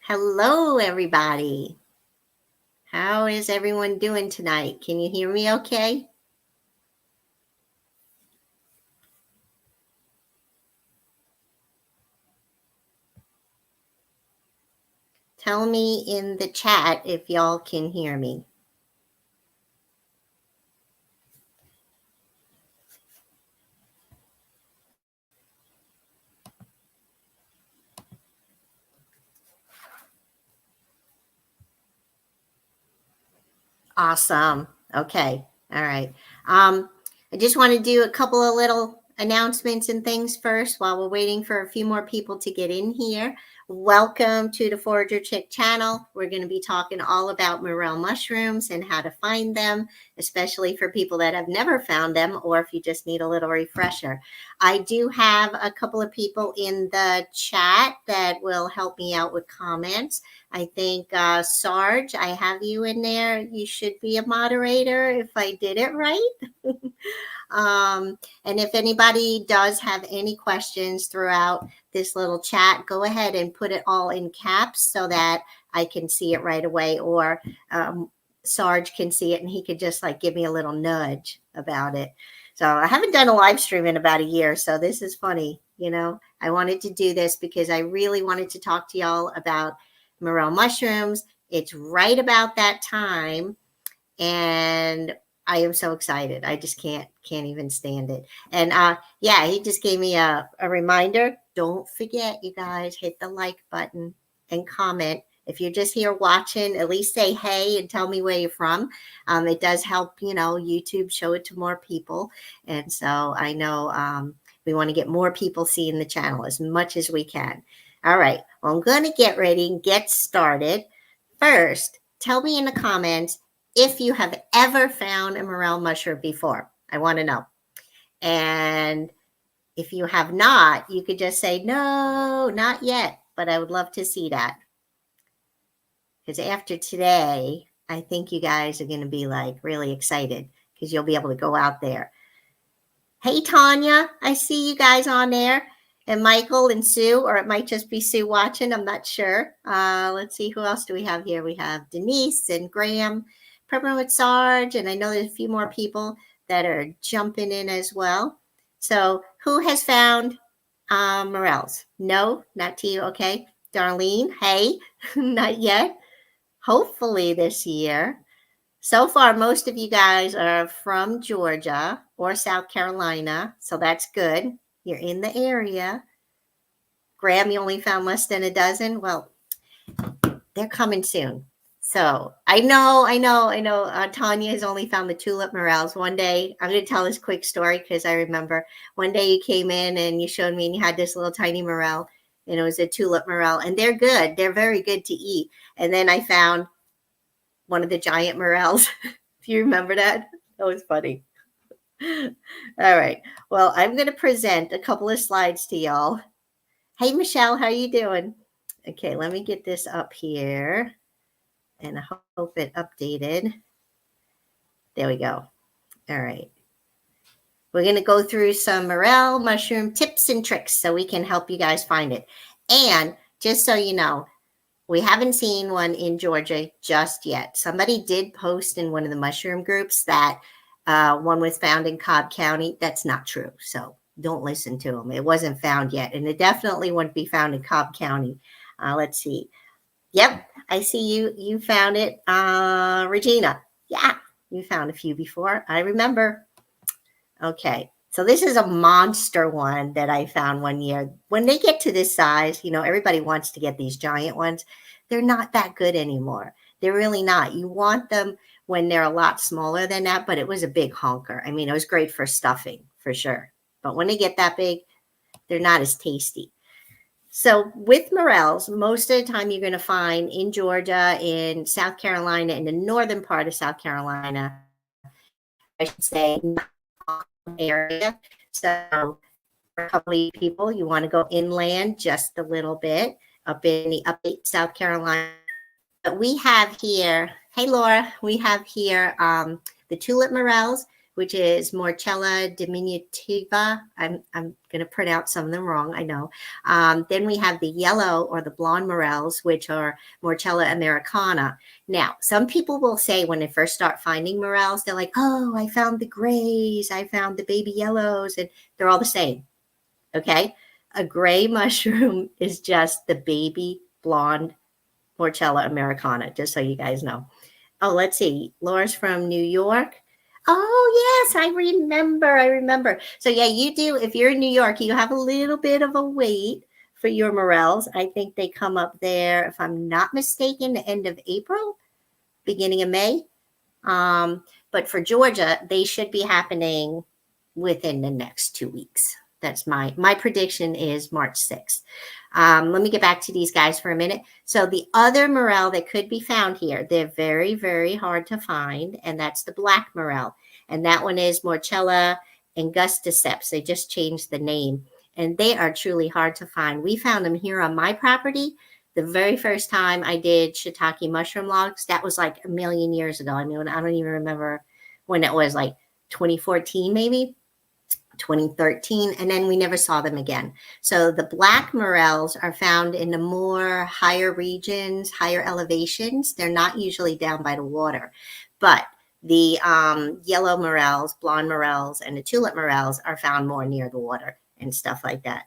Hello, everybody. How is everyone doing tonight? Can you hear me okay? Tell me in the chat if y'all can hear me. Awesome. Okay. All right. I just want to do a couple of little announcements and things first while we're waiting for a few more people to get in here. Welcome to the Forager Chick channel. We're going to be talking all about morel mushrooms and how to find them, especially for people that have never found them or if you just need a little refresher. I do have a couple of people in the chat that will help me out with comments. I think Sarge, I have you in there. You should be a moderator if I did it right. And if anybody does have any questions throughout this little chat, go ahead and put it all in caps so that I can see it right away, or Sarge can see it and he could just like give me a little nudge about it. So I haven't done a live stream in about a year, so this is funny. You know, I wanted to do this because I really wanted to talk to y'all about morel mushrooms. It's right about that time, and I am so excited. I just can't even stand it. And yeah, he just gave me a reminder. Don't forget, you guys, hit the like button and comment. If you're just here watching, at least say hey and tell me where you're from. It does help, you know, YouTube show it to more people. And so I know we want to get more people seeing the channel as much as we can. All right. Well, I'm going to get ready and get started. First, tell me in the comments if you have ever found a morel mushroom before. I want to know. And if you have not, you could just say, no, not yet. But I would love to see that. Because after today, I think you guys are going to be like really excited because you'll be able to go out there. Hey, Tanya, I see you guys on there. And Michael and Sue, or it might just be Sue watching. I'm not sure. Let's see. Who else do we have here? We have Denise and Graham, Peppermint with Sarge. And I know there's a few more people that are jumping in as well. So who has found Morels? No, not to you. Okay. Darlene, hey, not yet. Hopefully this year. So far, most of you guys are from Georgia or South Carolina. So that's good. You're in the area. Graham, you only found less than a dozen. Well, they're coming soon. So I know. Tanya has only found the tulip morels. One day, I'm going to tell this quick story because I remember one day you came in and you showed me and you had this little tiny morel, and it was a tulip morel, and they're good. They're very good to eat. And then I found one of the giant morels. Do you remember that? That was funny. All right. Well, I'm going to present a couple of slides to y'all. Hey, Michelle, how are you doing? Okay, let me get this up here. And I hope it updated. There we go. All right. We're going to go through some morel mushroom tips and tricks so we can help you guys find it. And just so you know, we haven't seen one in Georgia just yet. Somebody did post in one of the mushroom groups that one was found in Cobb County. That's not true. So don't listen to them. It wasn't found yet. And it definitely wouldn't be found in Cobb County. Let's see. Yep, I see you. You found it. Regina. Yeah, you found a few before. I remember. Okay. So this is a monster one that I found one year. When they get to this size, you know, everybody wants to get these giant ones. They're not that good anymore. They're really not. You want them when they're a lot smaller than that, but it was a big honker. I mean, it was great for stuffing for sure. But when they get that big, they're not as tasty. So with morels, most of the time you're going to find in Georgia, in South Carolina, in the northern part of South Carolina, I should say, area. So for a couple of people, you want to go inland just a little bit up in the upstate South Carolina. But we have here, hey Laura, we have here the tulip morels. which is Morchella diminutiva. I'm going to pronounce some of them wrong, I know. Then we have the yellow or the blonde morels, which are Morchella americana. Now, some people will say when they first start finding morels, they're like, oh, I found the grays, I found the baby yellows, and they're all the same. Okay? A gray mushroom is just the baby blonde Morchella americana, just so you guys know. Oh, let's see. Laura's from New York. Oh, yes, I remember. So, yeah, you do. If you're in New York, you have a little bit of a wait for your morels. I think they come up there, if I'm not mistaken, the end of April, beginning of May. But for Georgia, they should be happening within the next 2 weeks. That's my prediction is March 6th. Let me get back to these guys for a minute. So the other morel that could be found here, they're very, very hard to find, and that's the black morel. And that one is Morchella angusticeps. They just changed the name, and they are truly hard to find. We found them here on my property. The very first time I did shiitake mushroom logs, that was like a million years ago. I mean, I don't even remember when it was, like 2014 maybe. 2013, and then we never saw them again. So the black morels are found in the more higher regions, higher elevations. They're not usually down by the water, but the yellow morels, blonde morels, and the tulip morels are found more near the water and stuff like that.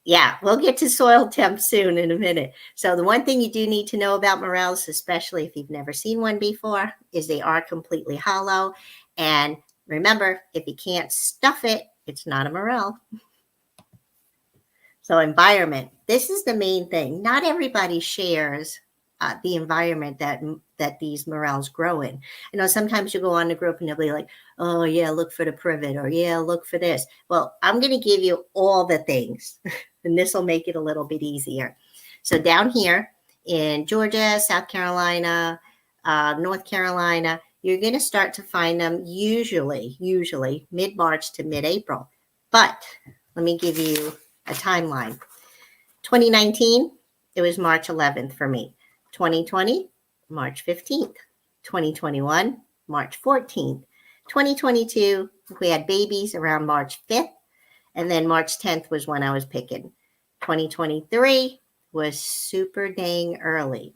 Yeah, we'll get to soil temp soon in a minute. So the one thing you do need to know about morels, especially if you've never seen one before, is they are completely hollow. And remember, if you can't stuff it, it's not a morel. So environment, this is the main thing. Not everybody shares the environment that these morels grow in. You know, sometimes you go on the group and they'll be like, oh yeah, look for the privet, or yeah, look for this. Well, I'm going to give you all the things, and this will make it a little bit easier. So down here in Georgia, South Carolina, North Carolina, you're going to start to find them usually mid-March to mid-April. But let me give you a timeline. 2019, it was March 11th for me. 2020, March 15th. 2021, March 14th. 2022, we had babies around March 5th. And then March 10th was when I was picking. 2023 was super dang early.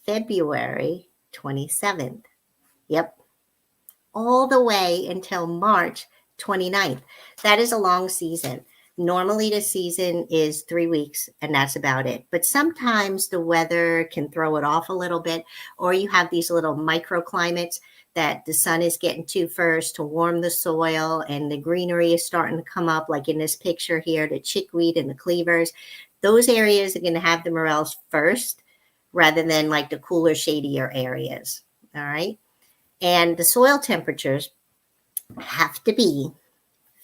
February 27th. Yep. All the way until March 29th. That is a long season. Normally the season is 3 weeks, and that's about it. But sometimes the weather can throw it off a little bit, or you have these little microclimates that the sun is getting to first to warm the soil, and the greenery is starting to come up, like in this picture here, the chickweed and the cleavers. Those areas are going to have the morels first, rather than like the cooler, shadier areas. All right. And the soil temperatures have to be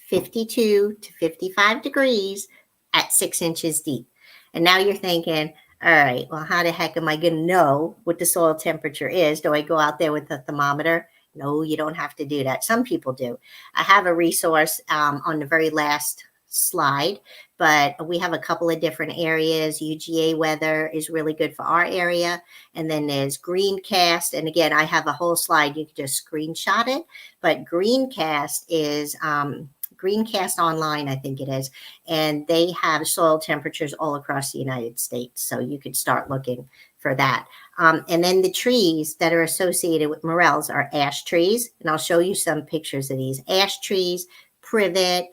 52 to 55 degrees at 6 inches deep. And now you're thinking, all right, well, how the heck am I going to know what the soil temperature is? Do I go out there with a thermometer? No, you don't have to do that. Some people do. I have a resource on the very last slide, but we have a couple of different areas. UGA weather is really good for our area. And then there's Greencast. And again, I have a whole slide. You can just screenshot it. But Greencast is Greencast Online, I think it is. And they have soil temperatures all across the United States. So you could start looking for that. And then the trees that are associated with morels are ash trees. And I'll show you some pictures of these. Ash trees, privet,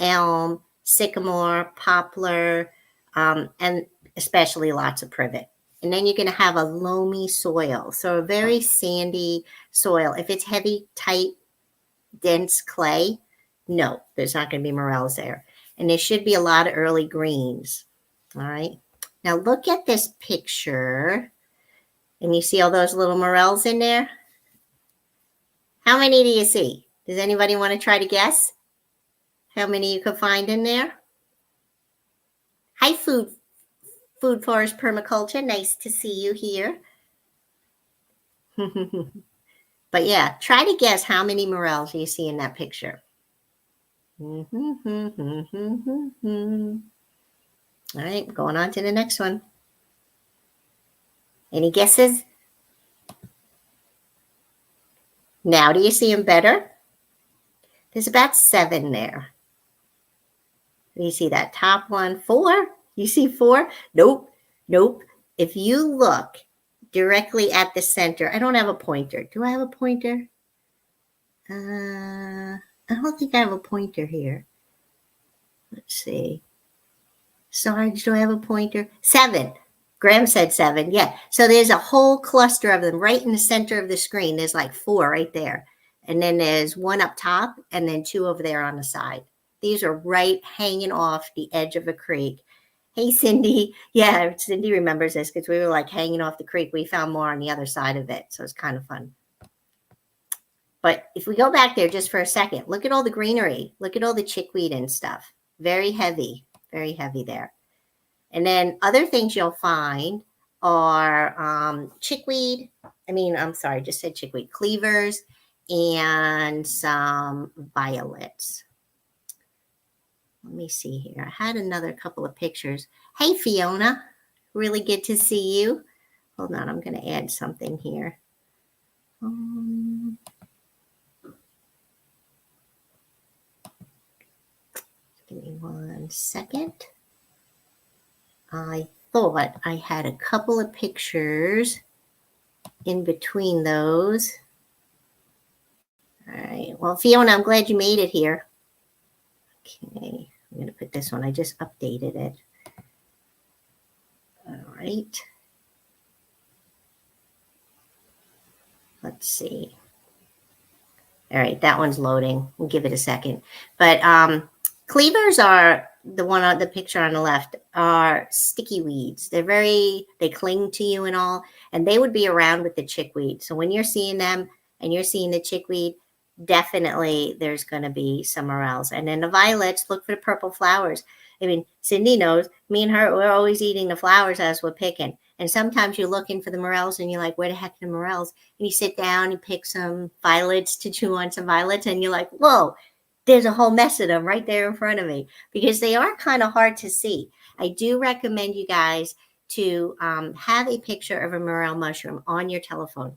elm, sycamore, poplar, and especially lots of privet. And then you're going to have a loamy soil. So a very sandy soil. If it's heavy, tight, dense clay, no, there's not going to be morels there. And there should be a lot of early greens. All right. Now look at this picture. And you see all those little morels in there? How many do you see? Does anybody want to try to guess how many you could find in there? Hi, Food Forest Permaculture. Nice to see you here. But yeah, try to guess how many morels you see in that picture. All right, going on to the next one. Any guesses? Now do you see them better? There's about 7 there. You see that top one? 4? You see 4? Nope. Nope. If you look directly at the center, I don't have a pointer. Do I have a pointer? I don't think I have a pointer here. Let's see. Sarge, do I have a pointer? 7. Graham said 7. Yeah. So there's a whole cluster of them right in the center of the screen. There's like 4 right there. And then there's 1 up top and then 2 over there on the side. These are right hanging off the edge of a creek. Hey, Cindy. Yeah, Cindy remembers this because we were like hanging off the creek. We found more on the other side of it. So it's kind of fun. But if we go back there just for a second, look at all the greenery. Look at all the chickweed and stuff. Very heavy there. And then other things you'll find are chickweed. Just said chickweed. Cleavers and some violets. Let me see here. I had another couple of pictures. Hey, Fiona. Really good to see you. Hold on. I'm going to add something here. Give me 1 second. I thought I had a couple of pictures in between those. All right. Well, Fiona, I'm glad you made it here. Okay. I'm going to put this one. I just updated it. All right. Let's see. All right. That one's loading. We'll give it a second. But cleavers are the one on the picture on the left are sticky weeds. They cling to you and all, and they would be around with the chickweed. So when you're seeing them and you're seeing the chickweed, definitely there's going to be some morels. And then the violets, look for the purple flowers. I mean, Cindy knows, me and her, we're always eating the flowers as we're picking. And sometimes you're looking for the morels and you're like, where the heck are the morels? And you sit down and pick some violets to chew on some violets and you're like, whoa, there's a whole mess of them right there in front of me because they are kind of hard to see. I do recommend you guys to have a picture of a morel mushroom on your telephone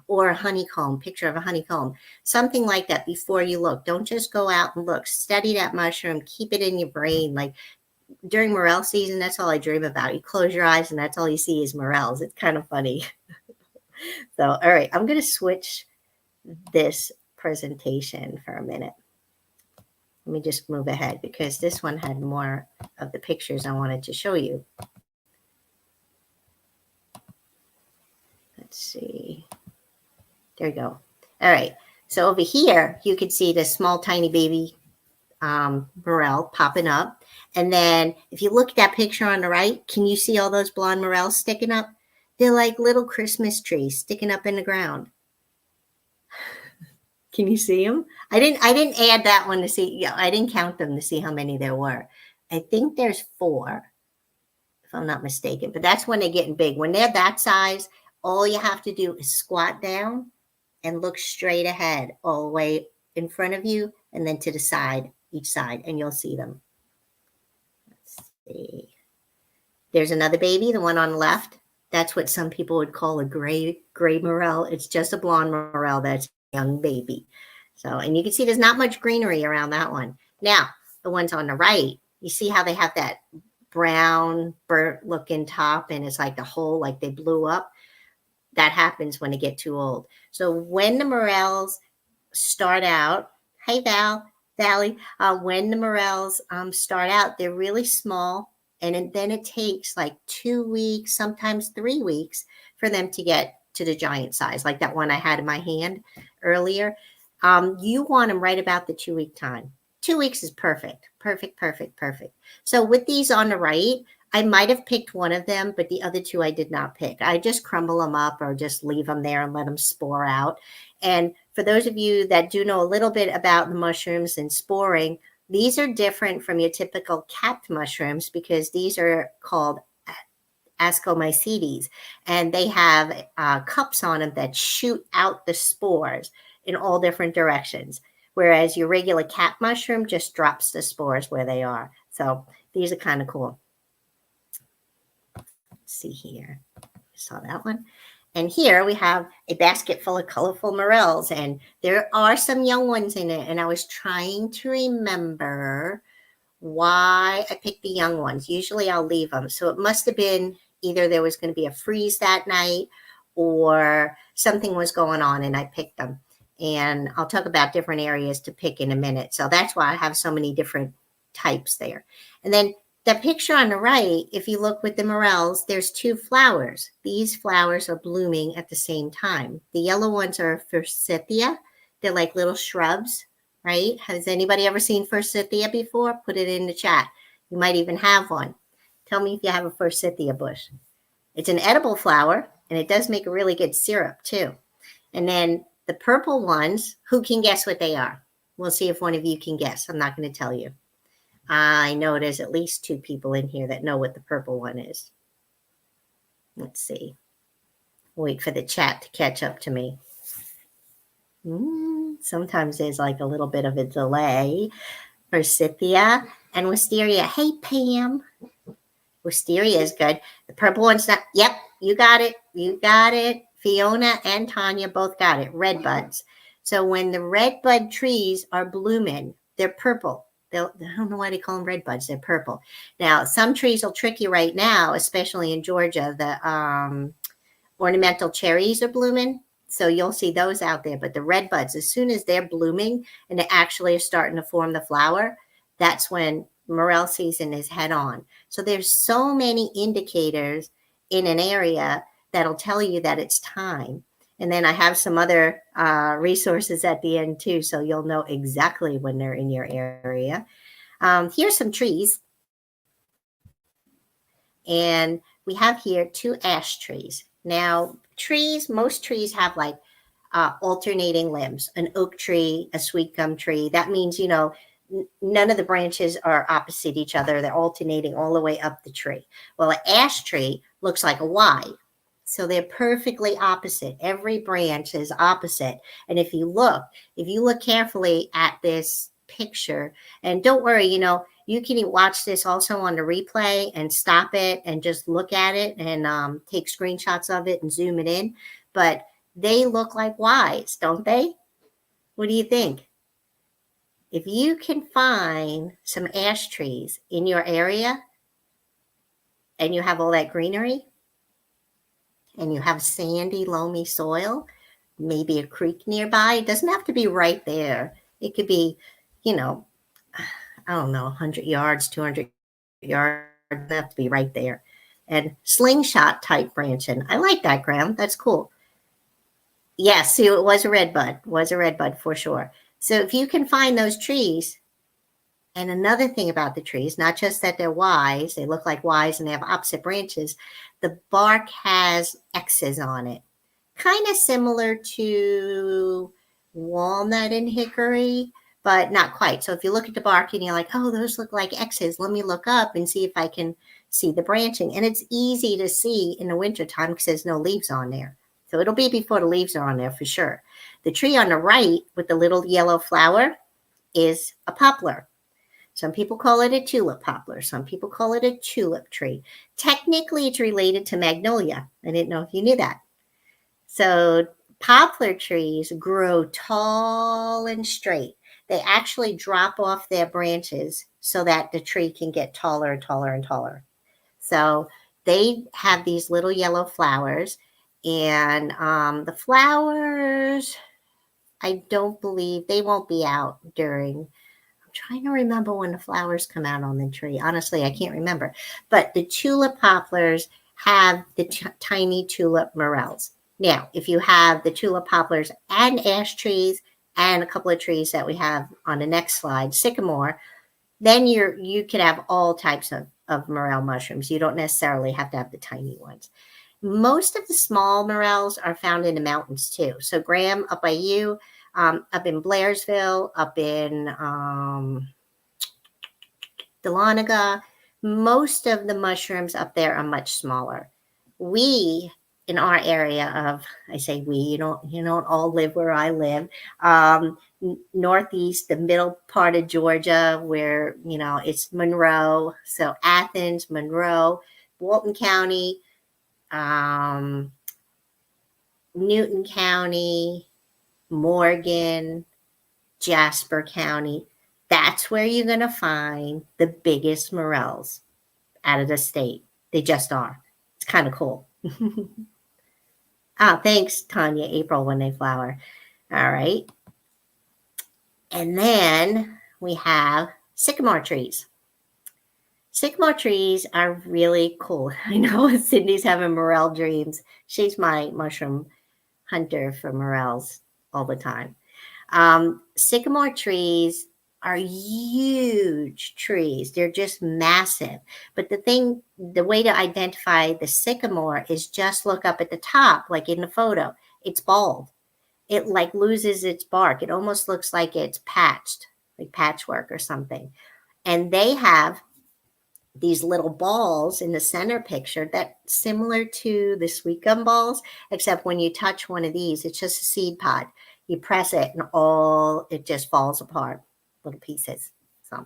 or a honeycomb, picture of a honeycomb, something like that before you look. Don't just go out and look. Study that mushroom. Keep it in your brain. Like during morel season, that's all I dream about. You close your eyes and that's all you see is morels. It's kind of funny. So, all right, I'm going to switch this presentation for a minute. Let me just move ahead because this one had more of the pictures I wanted to show you. Let's see. There you go. All right. So over here, you could see the small, tiny baby morel popping up. And then if you look at that picture on the right, can you see all those blonde morels sticking up? They're like little Christmas trees sticking up in the ground. Can you see them? I didn't add that one to see. Yeah, I didn't count them to see how many there were. I think there's 4, if I'm not mistaken. But that's when they're getting big. When they're that size, all you have to do is squat down and look straight ahead all the way in front of you and then to the side, each side, and you'll see them. Let's see. There's another baby, the one on the left. That's what some people would call a gray morel. It's just a blonde morel that's a young baby. So, and you can see there's not much greenery around that one. Now, the ones on the right, you see how they have that brown burnt looking top and it's like the whole, like they blew up. That happens when they get too old. So when the morels start out, hey Valley, when the morels start out, they're really small, and then it takes like 2 weeks, sometimes 3 weeks, for them to get to the giant size, like that one I had in my hand earlier. You want them right about the 2 week time. 2 weeks is perfect. So with these on the right, I might have picked one of them, but the other 2 I did not pick. I just crumble them up or just leave them there and let them spore out. And for those of you that do know a little bit about the mushrooms and sporing, these are different from your typical capped mushrooms because these are called Ascomycetes, and they have cups on them that shoot out the spores in all different directions, whereas your regular cap mushroom just drops the spores where they are. So these are kind of cool. Let's see here. Saw that one. And here we have a basket full of colorful morels, and there are some young ones in it. And I was trying to remember why I picked the young ones. Usually I'll leave them. So it must have been either there was going to be a freeze that night or something was going on and I picked them. And I'll talk about different areas to pick in a minute. So that's why I have so many different types there. And then the picture on the right, if you look with the morels, there's two flowers. These flowers are blooming at the same time. The yellow ones are forsythia. They're like little shrubs, right? Has anybody ever seen forsythia before? Put it in the chat. You might even have one. Tell me if you have a forsythia bush. It's an edible flower, and it does make a really good syrup too. And then the purple ones, who can guess what they are? We'll see if one of you can guess. I'm not going to tell you. I know there's at least 2 people in here that know what the purple one is. Let's see. Wait for the chat to catch up to me. Sometimes there's like a little bit of a delay. Forsythia and wisteria. Hey, Pam. Wisteria is good. The purple one's not. Yep, you got it. You got it. Fiona and Tanya both got it. Red buds. So when the red bud trees are blooming, they're purple. I don't know why they call them red buds. They're purple. Now, some trees will trick you right now, especially in Georgia. The ornamental cherries are blooming. So you'll see those out there. But the red buds, as soon as they're blooming and they actually are starting to form the flower, that's when morel season is head on. So there's so many indicators in an area that'll tell you that it's time. And then I have some other resources at the end too, so you'll know exactly when they're in your area. Here's some trees. And we have here 2 ash trees. Now, most trees have like alternating limbs. An oak tree, a sweet gum tree. That means, none of the branches are opposite each other. They're alternating all the way up the tree. Well, an ash tree looks like a Y. So they're perfectly opposite. Every branch is opposite. And if you look carefully at this picture, and don't worry, you can watch this also on the replay and stop it and just look at it and take screenshots of it and zoom it in. But they look like Ys, don't they? What do you think? If you can find some ash trees in your area and you have all that greenery and you have sandy, loamy soil, maybe a creek nearby, it doesn't have to be right there. It could be, I don't know, 100 yards, 200 yards, it doesn't have to be right there. And slingshot type branching. I like that, Graham. That's cool. Yes, see, it was a red bud for sure. So if you can find those trees, and another thing about the trees, not just that they're Ys, they look like Ys and they have opposite branches, the bark has X's on it. Kind of similar to walnut and hickory, but not quite. So if you look at the bark and you're like, oh, those look like X's, let me look up and see if I can see the branching. And it's easy to see in the wintertime because there's no leaves on there. So it'll be before the leaves are on there for sure. The tree on the right with the little yellow flower is a poplar. Some people call it a tulip poplar. Some people call it a tulip tree. Technically, it's related to magnolia. I didn't know if you knew that. So poplar trees grow tall and straight. They actually drop off their branches so that the tree can get taller and taller and taller. So they have these little yellow flowers. And the flowers, I don't believe, they won't be out during, I'm trying to remember when the flowers come out on the tree. Honestly, I can't remember. But the tulip poplars have the tiny tulip morels. Now, if you have the tulip poplars and ash trees and a couple of trees that we have on the next slide, sycamore, then you could have all types of morel mushrooms. You don't necessarily have to have the tiny ones. Most of the small morels are found in the mountains too. So Graham, up by you, up in Blairsville, up in Dahlonega, most of the mushrooms up there are much smaller. We, in our area of, I say we, you don't all live where I live, northeast, the middle part of Georgia, where, it's Monroe. So Athens, Monroe, Walton County, Newton County, Morgan, Jasper County. That's where you're going to find the biggest morels out of the state. They just are. It's kind of cool. Oh, thanks, Tanya. April when they flower. All right. And then we have sycamore trees. Sycamore trees are really cool. I know Cindy's having morel dreams. She's my mushroom hunter for morels all the time. Sycamore trees are huge trees. They're just massive. But the way to identify the sycamore is just look up at the top, like in the photo. It's bald. It like loses its bark. It almost looks like it's patched, like patchwork or something. And they have these little balls in the center picture that similar to the sweet gum balls, except when you touch one of these, it's just a seed pod. You press it and it just falls apart, little pieces. So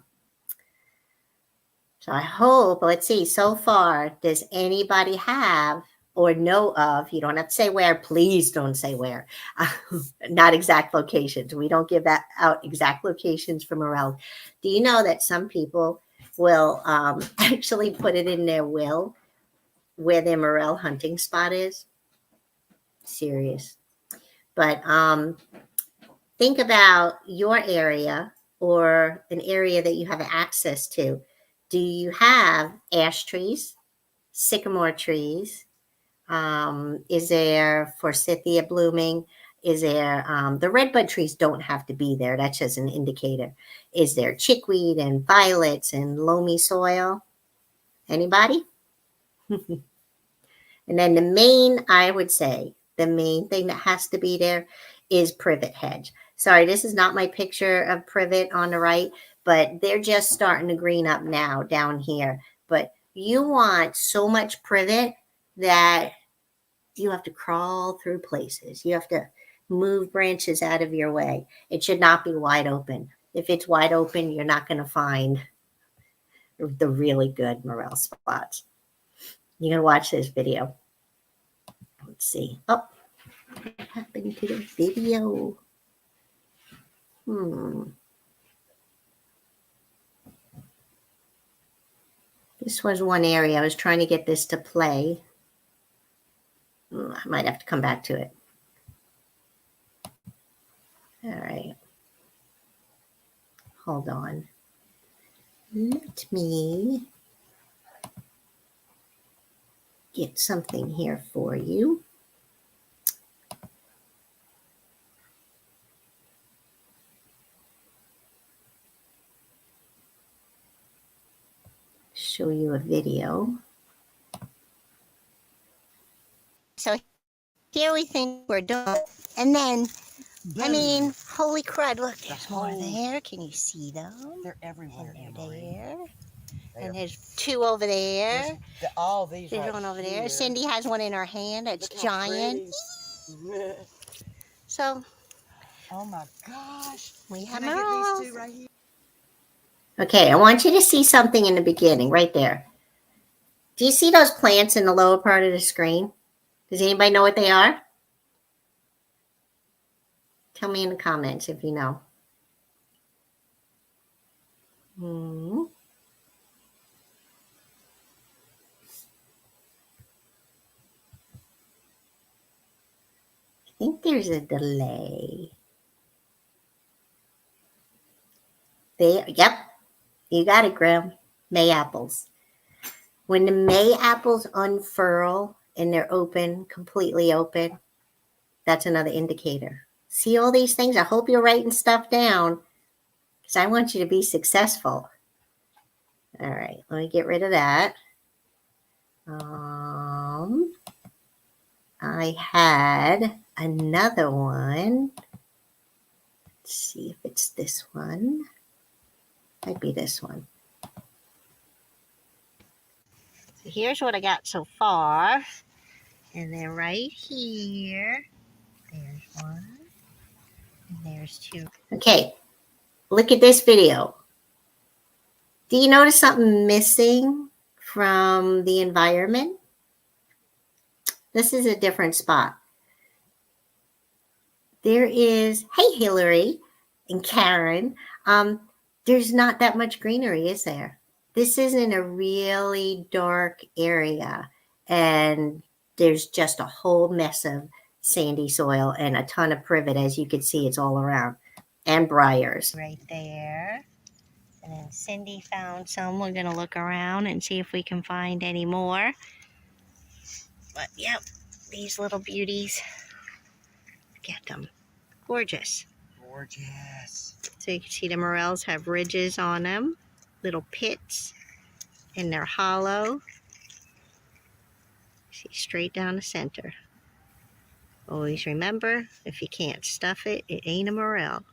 I hope, let's see, so far, does anybody have or know of, you don't have to say where, please don't say where, not exact locations. We don't give that out exact locations for morels. Do you know that some people will actually put it in their will where their morel hunting spot is? Serious. But think about your area or an area that you have access to. Do you have ash trees, sycamore trees? Is there forsythia blooming? Is there, the redbud trees don't have to be there. That's just an indicator. Is there chickweed and violets and loamy soil? Anybody? And then I would say, the main thing that has to be there is privet hedge. Sorry, this is not my picture of privet on the right, but they're just starting to green up now down here. But you want so much privet that you have to crawl through places. You have to move branches out of your way. It should not be wide open. If it's wide open, you're not going to find the really good morel spots. You're going to watch this video. Let's see. Oh, what happened to the video? This was one area. I was trying to get this to play. I might have to come back to it. All right. Hold on. Let me get something here for you. Show you a video. So here we think we're done. And then, boom. I mean, holy crud, look, there's more there. Can you see them? They're everywhere. And they're there. And there's two over there. All these There's right one over here. there. Cindy has one in her hand. It's giant. So, oh my gosh. We have Can I get these two right here? Okay, I want you to see something in the beginning, right there. Do you see those plants in the lower part of the screen? Does anybody know what they are? Tell me in the comments if you know. I think there's a delay. Yep, you got it, Graham. May apples. When the May apples unfurl and they're open, completely open, that's another indicator. See all these things? I hope you're writing stuff down because I want you to be successful. All right, let me get rid of that. I had another one. Let's see if it's this one. Might be this one. So here's what I got so far. And then right here, there's one. And there's two. Okay, look at this video. Do you notice something missing from the environment? This is a different spot. there is, hey, Hillary and Karen, there's not that much greenery, is there? This isn't a really dark area, and there's just a whole mess of sandy soil and a ton of privet. As you can see, it's all around, and briars. Right there. And then Cindy found some. We're going to look around and see if we can find any more. But, yep, these little beauties. Look at them. Gorgeous. Gorgeous. So you can see the morels have ridges on them, little pits, and they're hollow. See, straight down the center. Always remember, if you can't stuff it, it ain't a morel.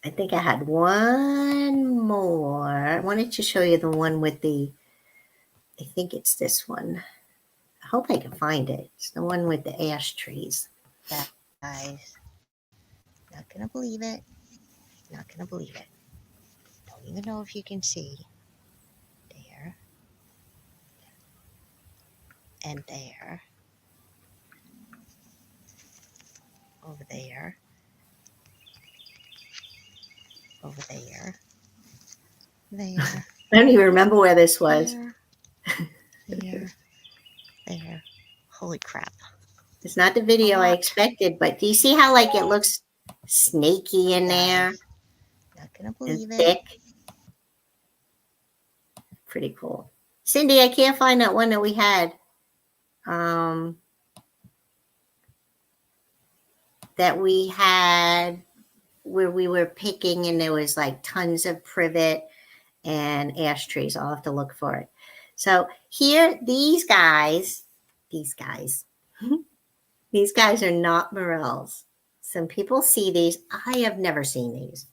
I think I had one more. I wanted to show you the one with the, I think it's this one. I hope I can find it. It's the one with the ash trees. Guys, not gonna believe it. Not gonna believe it. Don't even know if you can see. There. And there. Over there. Over there. There. I don't even remember where this was. There. There. Holy crap. It's not the video I expected, but do you see how like it looks snaky in there? Not gonna believe it. Thick. Pretty cool. Cindy, I can't find that one that we had. That we had where we were picking and there was like tons of privet and ash trees. I'll have to look for it. So here, these guys, these guys are not morels. Some people see these. I have never seen these.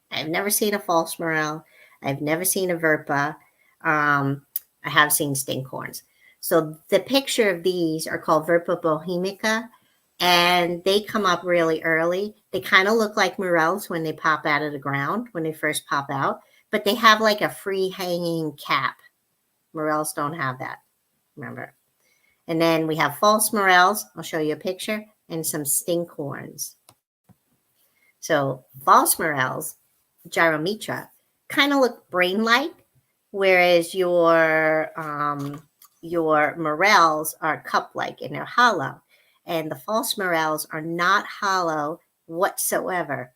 I've never seen a false morel. I've never seen a verpa. I have seen stinkhorns. So the picture of these are called Verpa bohemica, and they come up really early. They kind of look like morels when they pop out of the ground, when they first pop out, but they have like a free hanging cap. Morels don't have that, remember. And then we have false morels. I'll show you a picture, and some stinkhorns. So false morels, Gyromitra, kind of look brain-like, whereas your morels are cup-like and they're hollow. And the false morels are not hollow whatsoever.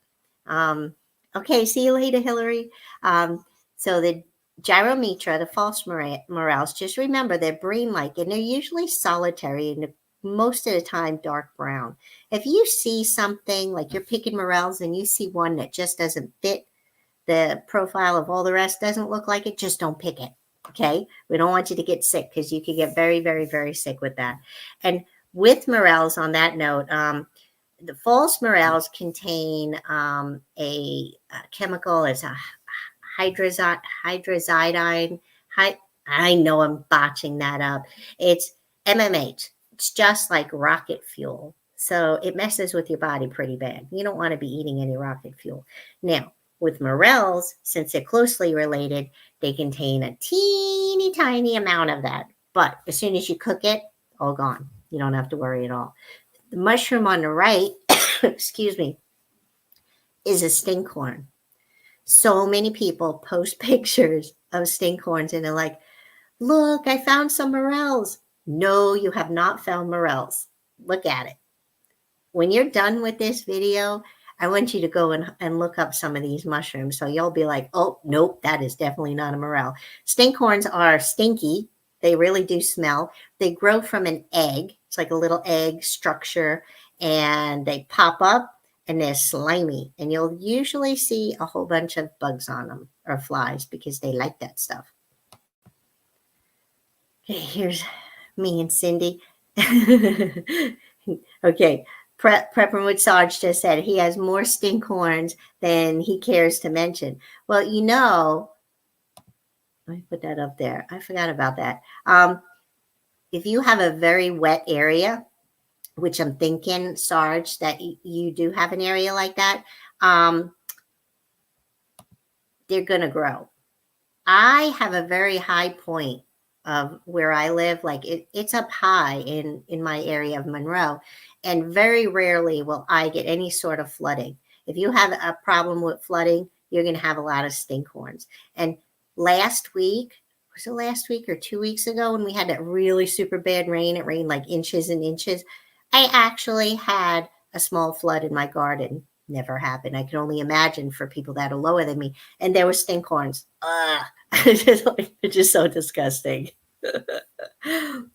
Okay, see you later, Hillary. So the Gyromitra, the false morels, just remember they're brain-like and they're usually solitary and most of the time dark brown. If you see something like you're picking morels and you see one that just doesn't fit the profile of all the rest, doesn't look like it, just don't pick it. Okay, we don't want you to get sick because you could get very, very, very sick with that. And with morels, on that note, the false morels contain a chemical. It's a hydrazidine. I know I'm botching that up. It's MMH. It's just like rocket fuel. So it messes with your body pretty bad. You don't want to be eating any rocket fuel. Now, with morels, since they're closely related, they contain a teeny tiny amount of that. But as soon as you cook it, all gone. You don't have to worry at all. The mushroom on the right, excuse me, is a stinkhorn. So many people post pictures of stinkhorns and they're like, look, I found some morels. No, you have not found morels. Look at it. When you're done with this video, I want you to go and look up some of these mushrooms. So you'll be like, oh, nope, that is definitely not a morel. Stinkhorns are stinky. They really do smell. They grow from an egg. It's like a little egg structure. And they pop up and they're slimy. And you'll usually see a whole bunch of bugs on them or flies because they like that stuff. Okay, here's me and Cindy. Okay. Prepper with Sarge just said he has more stinkhorns than he cares to mention. Well, you know, let me put that up there. I forgot about that. If you have a very wet area, which I'm thinking, Sarge, that you do have an area like that, they're going to grow. I have a very high point of where I live. Like it's up high in my area of Monroe, and very rarely will I get any sort of flooding. If you have a problem with flooding, you're going to have a lot of stinkhorns. And last week, was it last week or 2 weeks ago when we had that really super bad rain? It rained like inches and inches. I actually had a small flood in my garden. Never happened. I can only imagine for people that are lower than me. And there were stinkhorns. It's just so disgusting.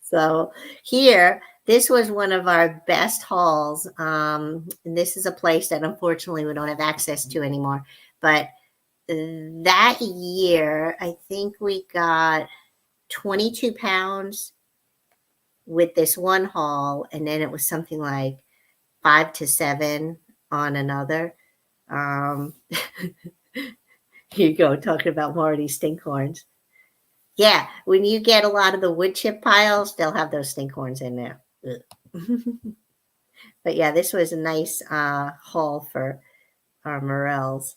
So here, this was one of our best hauls. And this is a place that unfortunately we don't have access to anymore. But that year, I think we got 22 pounds with this one haul. And then it was something like 5 to 7 on another. Here you go, talking about more of these stinkhorns. Yeah, when you get a lot of the wood chip piles, they'll have those stinkhorns in there. But yeah, this was a nice haul for our Morels.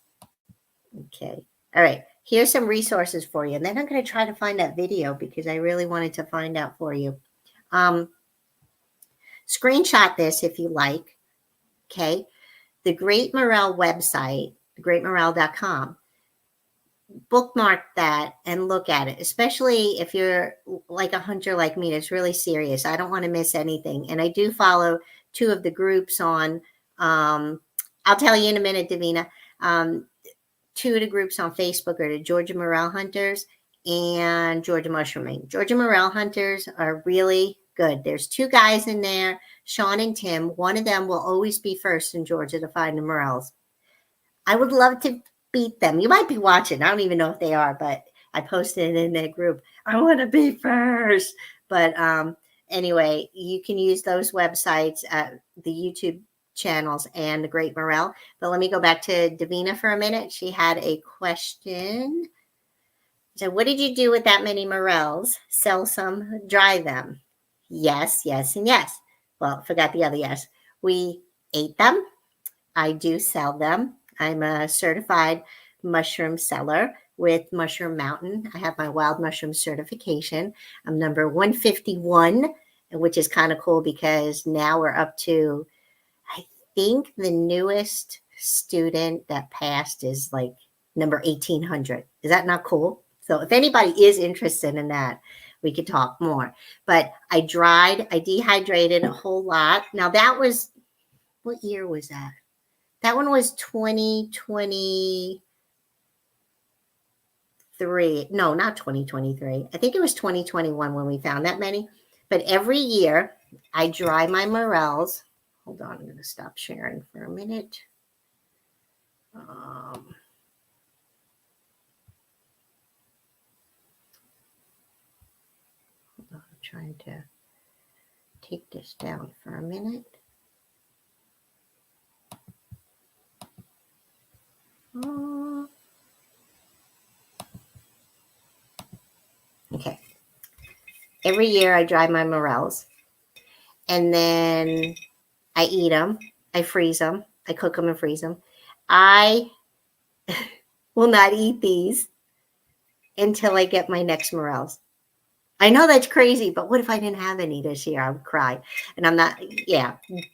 Okay. All right. Here's some resources for you. And then I'm going to try to find that video because I really wanted to find out for you. Screenshot this if you like. Okay. The Great Morel website, greatmorel.com. Bookmark that and look at it, especially if you're like a hunter like me that's really serious. I don't want to miss anything. And I do follow 2 of the groups on, I'll tell you in a minute, Davina. 2 of the groups on Facebook are the Georgia Morel Hunters and Georgia Mushrooming. Georgia Morel Hunters are really good. There's 2 guys in there, Sean and Tim. One of them will always be first in Georgia to find the Morels. I would love to beat them. You might be watching. I don't even know if they are, but I posted it in that group. I want to be first. But anyway, you can use those websites, the YouTube channels, and the Great Morel. But let me go back to Davina for a minute. She had a question. So what did you do with that many Morels? Sell some, dry them? Yes, yes, and yes. Well, forgot the other yes. We ate them. I do sell them. I'm a certified mushroom seller with Mushroom Mountain. I have my wild mushroom certification. I'm number 151, which is kind of cool because now we're up to, I think the newest student that passed is like number 1800. Is that not cool? So if anybody is interested in that, we could talk more. But I dehydrated a whole lot. Now that was, what year was that? That one was 2023. No, not 2023. I think it was 2021 when we found that many. But every year I dry my Morels. Hold on, I'm going to stop sharing for a minute. Hold on, I'm trying to take this down for a minute. Okay. Every year I dry my Morels and then I eat them. I freeze them. I cook them and freeze them. I will not eat these until I get my next Morels. I know that's crazy, but what if I didn't have any this year? I would cry. And I'm not,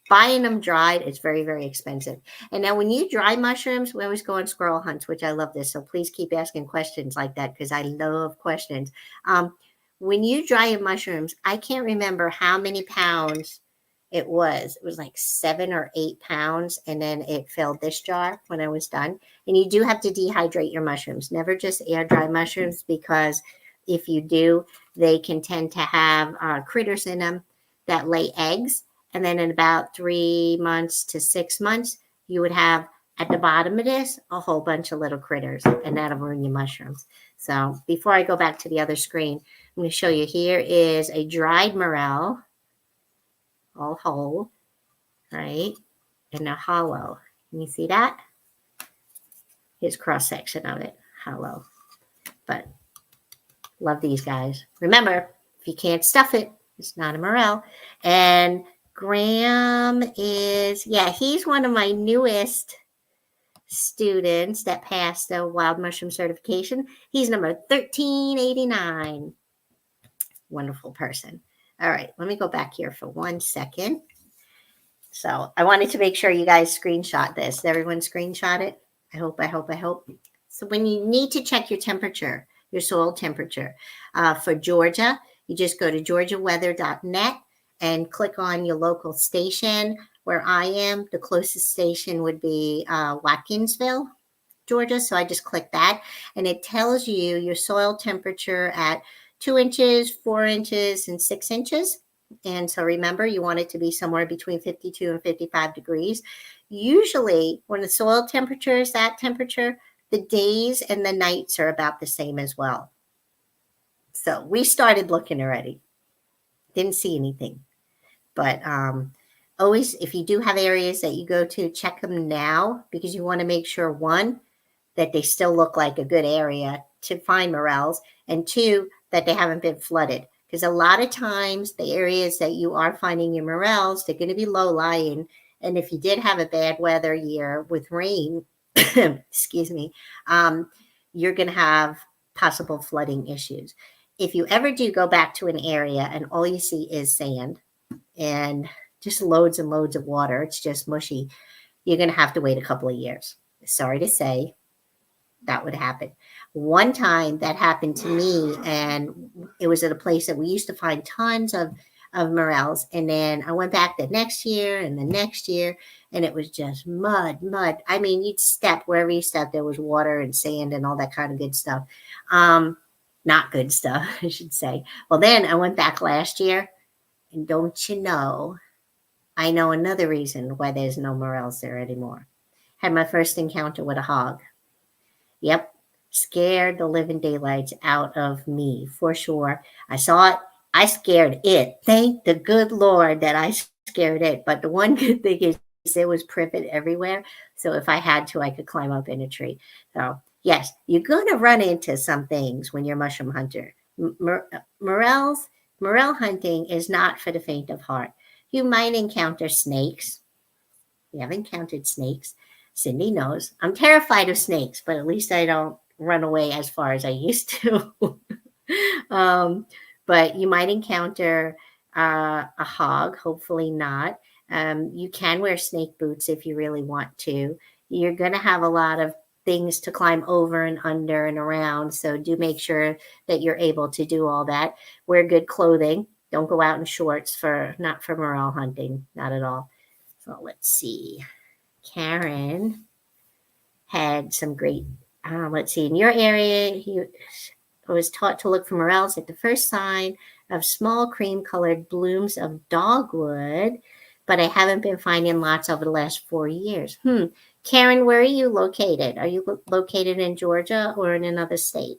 buying them dried is very, very expensive. And now when you dry mushrooms, we always go on squirrel hunts, which I love this. So please keep asking questions like that because I love questions. When you dry your mushrooms, I can't remember how many pounds it was. It was like 7 or 8 pounds. And then it filled this jar when I was done. And you do have to dehydrate your mushrooms. Never just air dry mushrooms because if you do, they can tend to have critters in them that lay eggs. And then in about 3 months to 6 months, you would have at the bottom of this a whole bunch of little critters, and that'll ruin your mushrooms. So before I go back to the other screen, I'm going to show you. Here is a dried morel, all whole, right? And a hollow. Can you see that? Here's cross section of it, hollow. But love these guys. Remember, if you can't stuff it, it's not a morel. And Graham is, he's one of my newest students that passed the wild mushroom certification. He's number 1389. wonderful person. All right, let me go back here for 1 second. So I wanted to make sure you guys screenshot this. Did everyone screenshot it? I hope. So when you need to check your temperature, your soil temperature, for Georgia, you just go to georgiaweather.net and click on your local station. Where I am, the closest station would be Watkinsville, Georgia. So I just click that and it tells you your soil temperature at 2 inches, 4 inches, and 6 inches. And so remember, you want it to be somewhere between 52 and 55 degrees. Usually, when the soil temperature is that temperature, the days and the nights are about the same as well. So we started looking already. Didn't see anything. But always, if you do have areas that you go to, check them now because you want to make sure, one, that they still look like a good area to find morels, and two, that they haven't been flooded. Because a lot of times the areas that you are finding your morels, they're going to be low lying. And if you did have a bad weather year with rain, excuse me, you're going to have possible flooding issues. If you ever do go back to an area and all you see is sand and just loads and loads of water, it's just mushy, you're going to have to wait a couple of years. Sorry to say, that would happen. One time that happened to me, and it was at a place that we used to find tons of morels. And then I went back the next year and the next year, and it was just mud. I mean, you'd step wherever you step, there was water and sand and all that kind of good stuff. Not good stuff, I should say. Well, then I went back last year, and don't you know, I know another reason why there's no morels there anymore. Had my first encounter with a hog. Yep, scared the living daylights out of me for sure. I saw it. I scared it. Thank the good Lord that I scared it. But the one good thing is there was privet everywhere. So if I had to, I could climb up in a tree. So yes, you're going to run into some things when you're a mushroom hunter. Morel hunting is not for the faint of heart. You might encounter snakes. We have encountered snakes. Cindy knows. I'm terrified of snakes, but at least I don't run away as far as I used to. But you might encounter a hog, hopefully not. You can wear snake boots if you really want to. You're going to have a lot of things to climb over and under and around. So do make sure that you're able to do all that. Wear good clothing. Don't go out in shorts not for morel hunting, not at all. So let's see. Karen had some great, let's see, in your area, he was taught to look for morels at the first sign of small cream-colored blooms of dogwood, but I haven't been finding lots over the last 4 years. Karen, where are you located? Are you located in Georgia or in another state?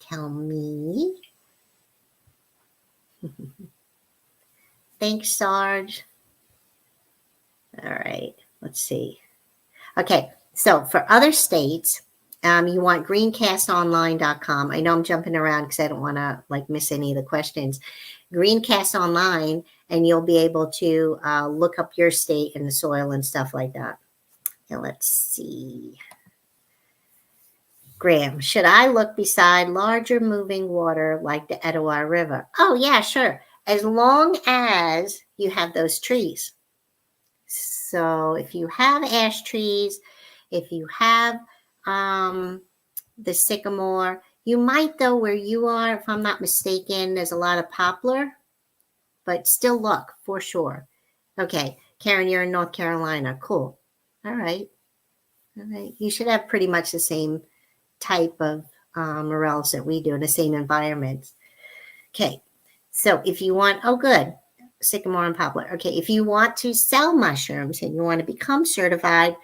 Tell me. Thanks, Sarge. All right, let's see. Okay, so for other states, you want greencastonline.com. I know I'm jumping around because I don't want to miss any of the questions. Greencast Online, and you'll be able to look up your state and the soil and stuff like that. And let's see. Graham, should I look beside larger moving water like the Etowah River? Oh, yeah, sure. As long as you have those trees. So if you have ash trees, if you have the sycamore, you might, though, where you are, if I'm not mistaken, there's a lot of poplar, but still look for sure. Okay, Karen, you're in North Carolina. Cool. All right. You should have pretty much the same type of morels that we do in the same environments. Okay, so if you want, oh, good. Sycamore and poplar. Okay, if you want to sell mushrooms and you want to become certified,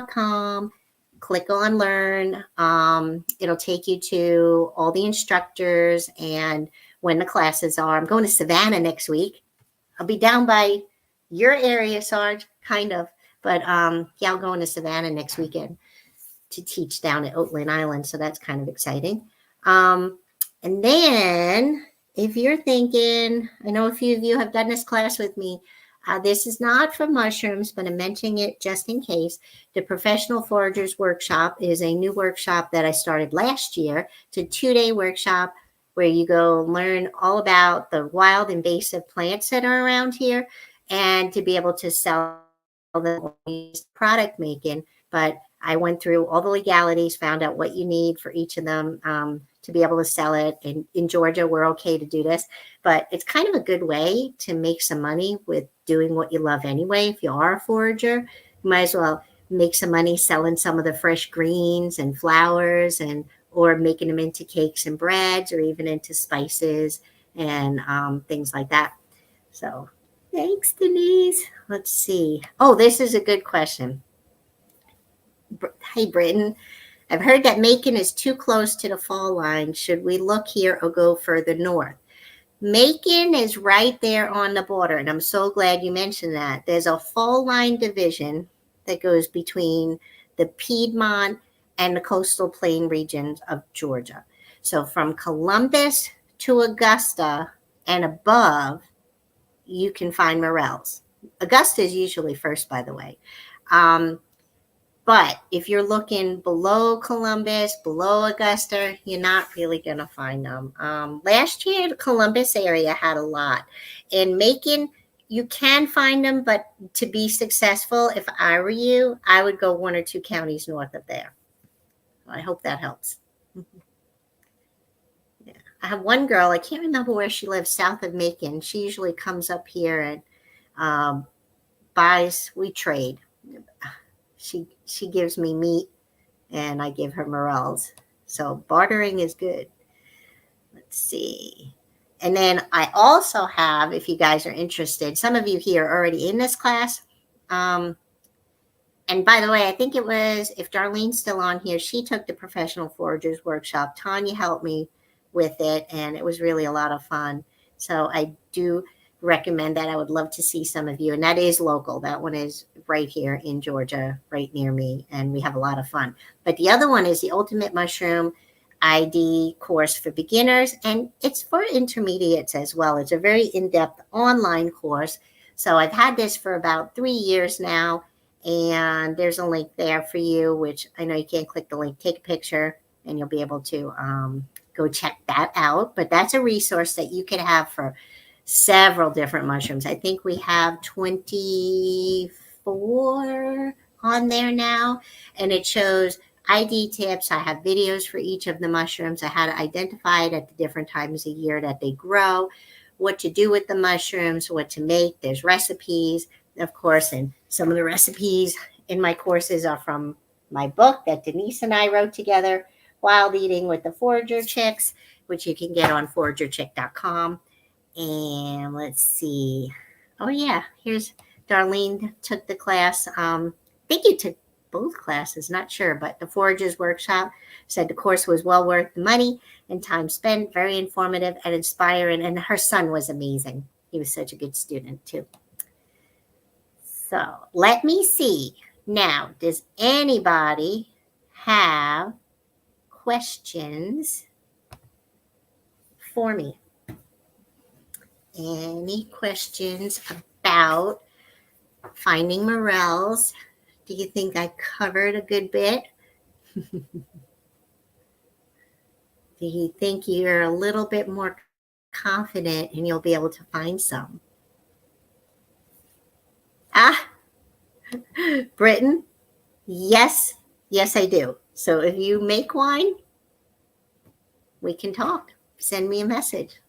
.com, click on learn. It'll take you to all the instructors and when the classes are. I'm going to Savannah next week. I'll be down by your area, Sarge, kind of. But yeah, I'm going to Savannah next weekend to teach down at Oatland Island. So that's kind of exciting. And then if you're thinking, I know a few of you have done this class with me, This is not for mushrooms, but I'm mentioning it just in case. The Professional Foragers Workshop is a new workshop that I started last year. It's a 2-day workshop where you go learn all about the wild invasive plants that are around here and to be able to sell them product making. But I went through all the legalities, found out what you need for each of them to be able to sell it. And in Georgia, we're okay to do this. But it's kind of a good way to make some money with doing what you love anyway. If you are a forager, you might as well make some money selling some of the fresh greens and flowers and or making them into cakes and breads or even into spices and things like that. So thanks, Denise. Let's see. Oh, this is a good question. Hey, Britton. I've heard that Macon is too close to the fall line. Should we look here or go further north? Macon is right there on the border, and I'm so glad you mentioned that. There's a fall line division that goes between the Piedmont and the coastal plain regions of Georgia. So from Columbus to Augusta and above, you can find Morels. Augusta is usually first, by the way. But if you're looking below Columbus, below Augusta, you're not really going to find them. Last year, the Columbus area had a lot. In Macon, you can find them, but to be successful, if I were you, I would go 1 or 2 counties north of there. I hope that helps. Yeah. I have one girl, I can't remember where she lives, south of Macon. She usually comes up here and buys, we trade. She gives me meat and I give her morels. So bartering is good. Let's see. And then I also have, if you guys are interested, some of you here are already in this class. And by the way, I think it was, if Darlene's still on here, she took the Professional Foragers Workshop. Tanya helped me with it, and it was really a lot of fun. So I do recommend that. I would love to see some of you. And that is local. That one is right here in Georgia, right near me. And we have a lot of fun. But the other one is the Ultimate Mushroom ID course for beginners. And it's for intermediates as well. It's a very in-depth online course. So I've had this for about 3 years now. And there's a link there for you, which I know you can't click the link. Take a picture and you'll be able to go check that out. But that's a resource that you can have for several different mushrooms. I think we have 24 on there now, and it shows ID tips. I have videos for each of the mushrooms. I had to identify it at the different times of year that they grow, what to do with the mushrooms, what to make. There's recipes, of course, and some of the recipes in my courses are from my book that Denise and I wrote together, Wild Eating with the Forager Chicks, which you can get on foragerchick.com. And let's see. Oh, yeah. Here's Darlene took the class. I think you took both classes, not sure, but the Foragers Workshop said the course was well worth the money and time spent, very informative and inspiring. And her son was amazing. He was such a good student, too. So let me see. Now, does anybody have questions for me? Any questions about finding morels? Do you think I covered a good bit? Do you think you're a little bit more confident and you'll be able to find some? Britton? Yes, I do. So if you make wine, we can talk. Send me a message.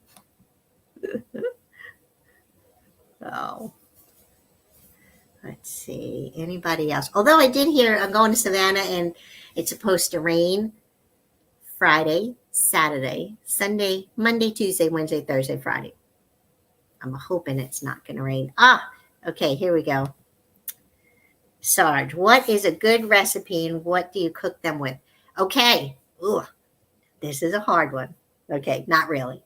Oh, let's see. Anybody else? Although I did hear I'm going to Savannah and it's supposed to rain Friday, Saturday, Sunday, Monday, Tuesday, Wednesday, Thursday, Friday. I'm hoping it's not going to rain. Okay, here we go. Sarge, what is a good recipe and what do you cook them with? Okay. Ooh, this is a hard one. Okay, not really.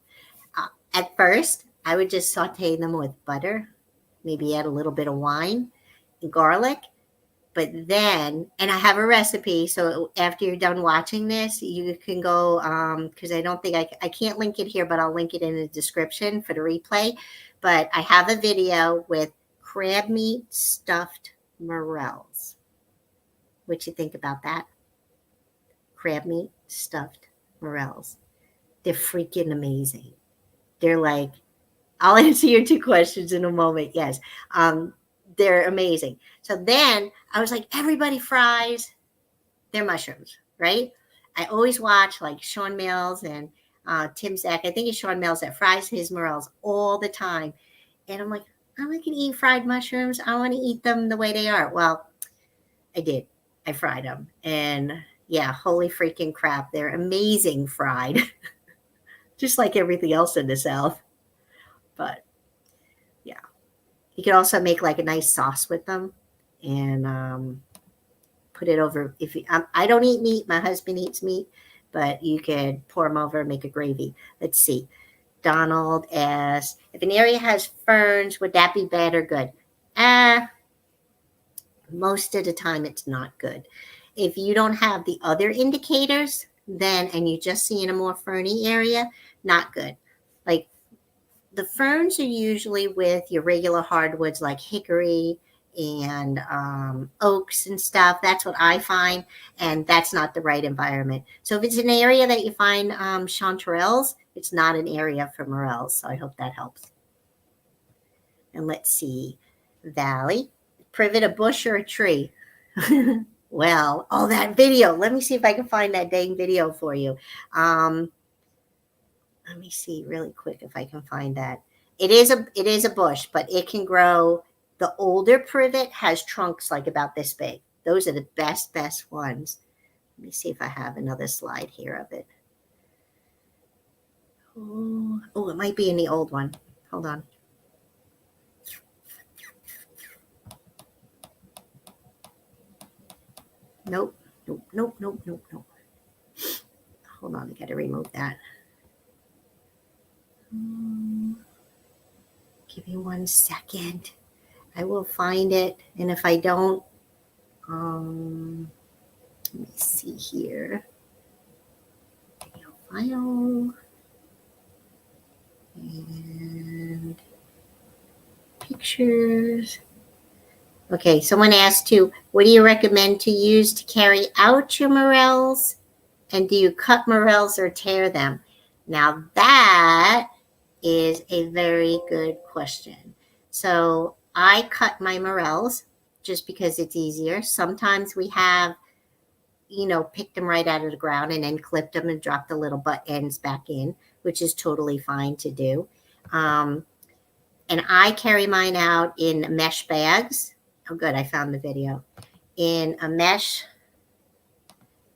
At first, I would just saute them with butter, maybe add a little bit of wine and garlic. But then, and I have a recipe, so after you're done watching this, you can go, because I don't think I can't link it here, but I'll link it in the description for the replay. But I have a video with crab meat stuffed morels. What you think about that? Crab meat stuffed morels. They're freaking amazing. They're like, I'll answer your two questions in a moment. Yes. They're amazing. So then I was like, everybody fries their mushrooms, right? I always watch like Sean Mills and Tim Zach. I think it's Sean Mills that fries his morels all the time. And I'm like, I can eat fried mushrooms. I want to eat them the way they are. Well, I did. I fried them. And yeah, holy freaking crap. They're amazing fried, just like everything else in the South. But yeah, you can also make like a nice sauce with them and put it over. If you, I don't eat meat, my husband eats meat, but you could pour them over and make a gravy. Let's see. Donald asks, if an area has ferns, would that be bad or good? Most of the time it's not good. If you don't have the other indicators, then, and you just see in a more ferny area, not good. Like the ferns are usually with your regular hardwoods like hickory and oaks and stuff. That's what I find, and that's not the right environment. So if it's an area that you find chanterelles, it's not an area for morels. So I hope that helps. And let's see, Valley, privet a bush or a tree? Well, oh, that video. Let me see if I can find that dang video for you. Let me see really quick if I can find that. It is a bush, but it can grow. The older privet has trunks like about this big. Those are the best ones. Let me see if I have another slide here of it. Oh, it might be in the old one. Hold on. Nope. Hold on, I got to remove that. Give me 1 second. I will find it, and if I don't, let me see here. Video file and pictures. Okay, someone asked too, what do you recommend to use to carry out your morels? And do you cut morels or tear them? Now that is a very good question. So I cut my morels just because it's easier. Sometimes we have, picked them right out of the ground and then clipped them and dropped the little butt ends back in, which is totally fine to do. And I carry mine out in mesh bags. Oh, good. I found the video. In a mesh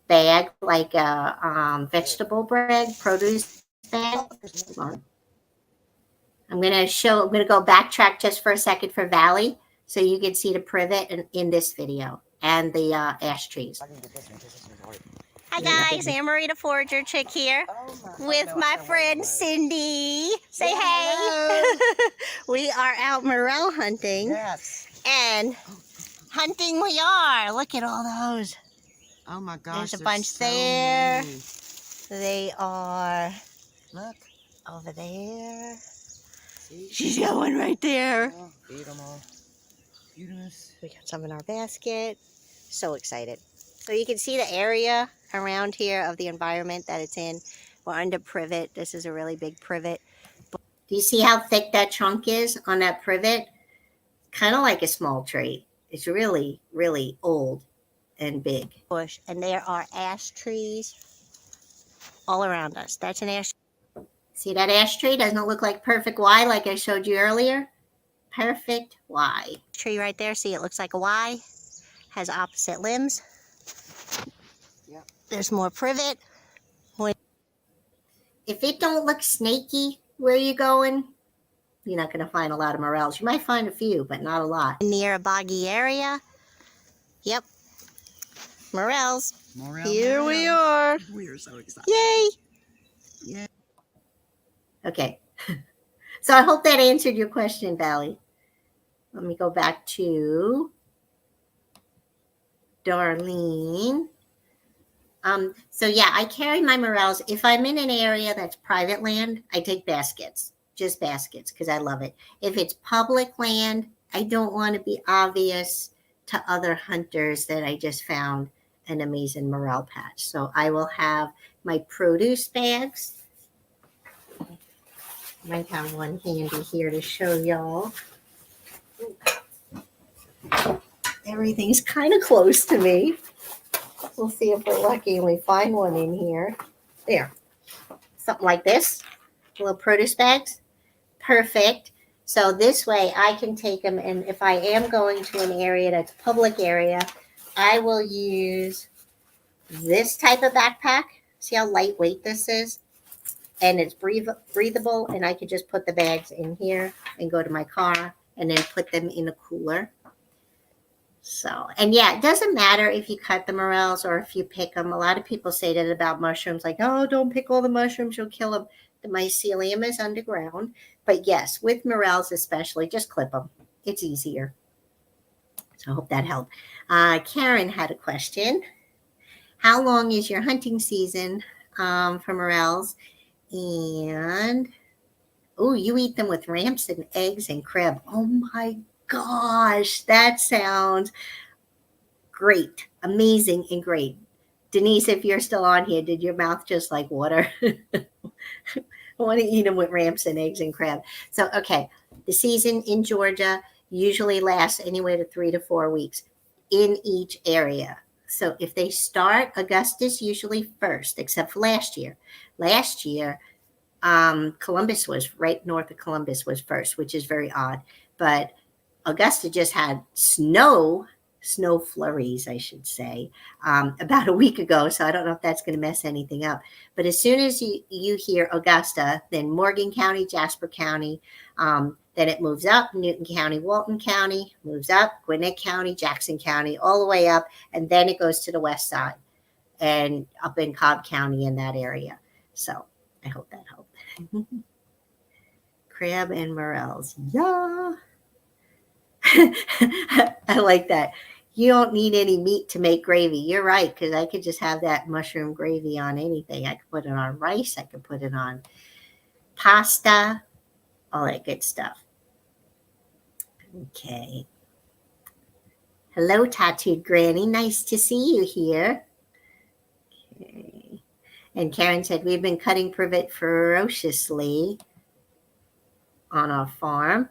bag, like a vegetable bag, produce bag. I'm going to go backtrack just for a second for Valley so you can see the privet in this video and the ash trees. Hi guys, Anne-Marie the Forager Chick here with my friend Cindy. Say hey. We are out morel hunting. Yes. And hunting we are. Look at all those. Oh my gosh. There's a bunch so there. many. They are. Look. Over there. See? She's got one right there. Oh, eat them all. Beautiful. We got some in our basket. So excited. So you can see the area around here of the environment that it's in. We're under privet. This is a really big privet. Do you see how thick that trunk is on that privet? Kind of like a small tree. It's really, really old and big. Bush. And there are ash trees all around us. That's an ash. See that ash tree? Doesn't it look like perfect Y like I showed you earlier? Perfect Y. Tree right there. See, it looks like a Y. Has opposite limbs. Yep. There's more privet. If it don't look snaky where you're going, you're not going to find a lot of morels. You might find a few, but not a lot. Near a boggy area. Yep. Morels. Morel, Here we are. We are so excited. Yay. Yeah. Okay. So I hope that answered your question, Valley. Let me go back to Darlene. So yeah, I carry my morels. If I'm in an area that's private land, I take baskets, just baskets, because I love it. If it's public land, I don't want to be obvious to other hunters that I just found an amazing morel patch. So I will have my produce bags. Might have one handy here to show y'all. Everything's kind of close to me. We'll see if we're lucky and we find one in here. There. Something like this. Little produce bags. Perfect. So this way I can take them, and if I am going to an area that's a public area, I will use this type of backpack. See how lightweight this is? And it's breathable, and I could just put the bags in here and go to my car and then put them in a cooler. So, and yeah, it doesn't matter if you cut the morels or if you pick them. A lot of people say that about mushrooms, like, oh, don't pick all the mushrooms, you'll kill them. The mycelium is underground. But yes, with morels especially, just clip them. It's easier. So I hope that helped. Karen had a question. How long is your hunting season for morels? And, oh, you eat them with ramps and eggs and crab. Oh my gosh, that sounds great, amazing, and great. Denise, if you're still on here, did your mouth just like water? I want to eat them with ramps and eggs and crab. So, okay, the season in Georgia usually lasts anywhere to 3 to 4 weeks in each area. So if they start, Augusta's usually first, except for last year. Last year, Columbus was right north of Columbus was first, which is very odd. But Augusta just had snow flurries, I should say, about a week ago. So I don't know if that's going to mess anything up. But as soon as you hear Augusta, then Morgan County, Jasper County, then it moves up, Newton County, Walton County, moves up, Gwinnett County, Jackson County, all the way up. And then it goes to the west side and up in Cobb County in that area. So I hope that helped. Crab and morels. Yeah. I like that. You don't need any meat to make gravy. You're right, because I could just have that mushroom gravy on anything. I could put it on rice. I could put it on pasta, all that good stuff. Okay. Hello, Tattooed Granny. Nice to see you here. Okay. And Karen said, we've been cutting privet ferociously on our farm.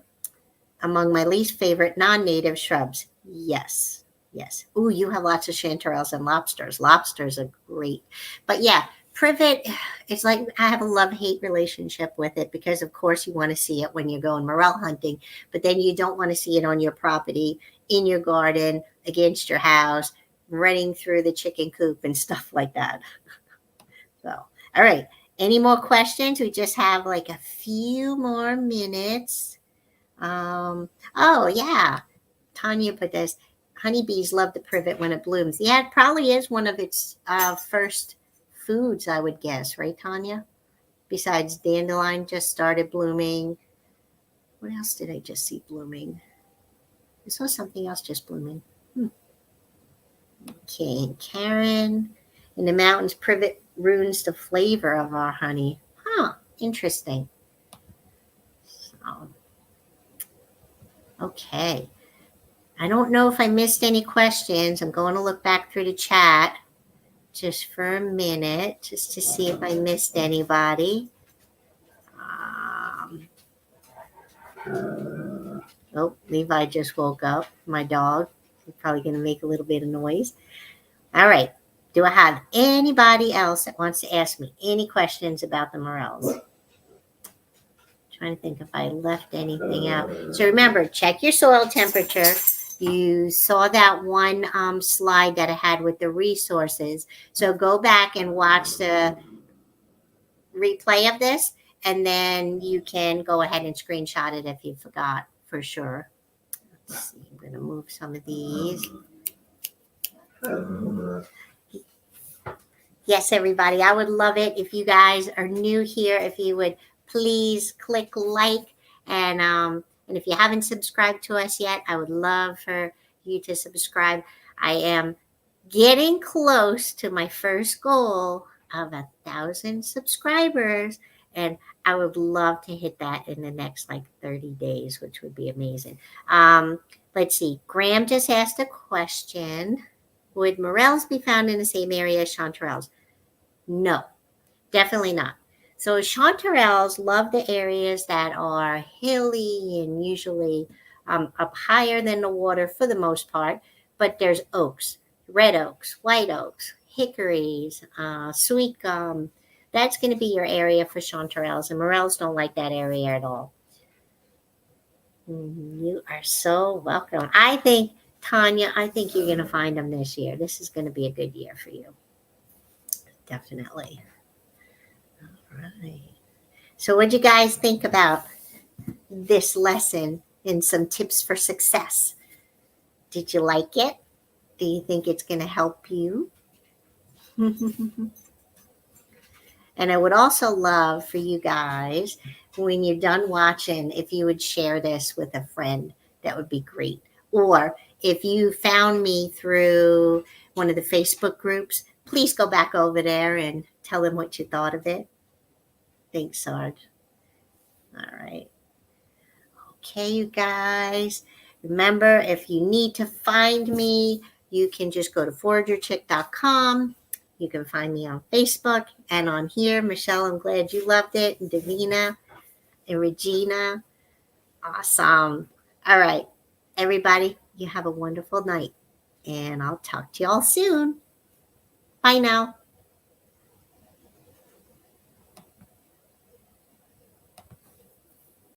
Among my least favorite non-native shrubs. Yes. Yes. Ooh, you have lots of chanterelles and lobsters. Lobsters are great. But yeah, privet, it's like I have a love-hate relationship with it because, of course, you want to see it when you're going morel hunting, but then you don't want to see it on your property, in your garden, against your house, running through the chicken coop and stuff like that. So, all right. Any more questions? We just have like a few more minutes. Oh yeah, Tanya put this. Honeybees love the privet when it blooms. Yeah, it probably is one of its first foods, I would guess, right, Tanya? Besides dandelion just started blooming. What else did I just see blooming? I saw something else just blooming. Okay, Karen. In the mountains, privet ruins the flavor of our honey. Huh, interesting. So, okay. I don't know if I missed any questions. I'm going to look back through the chat just for a minute, just to see if I missed anybody. Oh, Levi just woke up. My dog. He's probably going to make a little bit of noise. All right. Do I have anybody else that wants to ask me any questions about the morels? Trying to think if I left anything out. So remember, check your soil temperature. You saw that one slide that I had with the resources. So go back and watch the replay of this, and then you can go ahead and screenshot it if you forgot for sure. Let's see. I'm going to move some of these. Yes, everybody. I would love it if you guys are new here, if you would please click like, and if you haven't subscribed to us yet, I would love for you to subscribe. I am getting close to my first goal of 1,000 subscribers, And I would love to hit that in the next like 30 days, which would be amazing. Let's see. Graham just asked a question. Would morels be found in the same area as chanterelles? No, definitely not. So chanterelles love the areas that are hilly and usually up higher than the water for the most part. But there's oaks, red oaks, white oaks, hickories, sweet gum. That's going to be your area for chanterelles, and morels don't like that area at all. You are so welcome. I think, Tanya, I think you're going to find them this year. This is going to be a good year for you. Definitely. All right. So, what'd you guys think about this lesson and some tips for success? Did you like it? Do you think it's going to help you? And I would also love for you guys, when you're done watching, if you would share this with a friend, that would be great. Or if you found me through one of the Facebook groups, please go back over there and tell them what you thought of it. Thanks, Sarge. All right. Okay, you guys. Remember, if you need to find me, you can just go to foragerchick.com. You can find me on Facebook and on here. Michelle, I'm glad you loved it. And Davina and Regina. Awesome. All right. Everybody, you have a wonderful night. And I'll talk to you all soon. Bye now.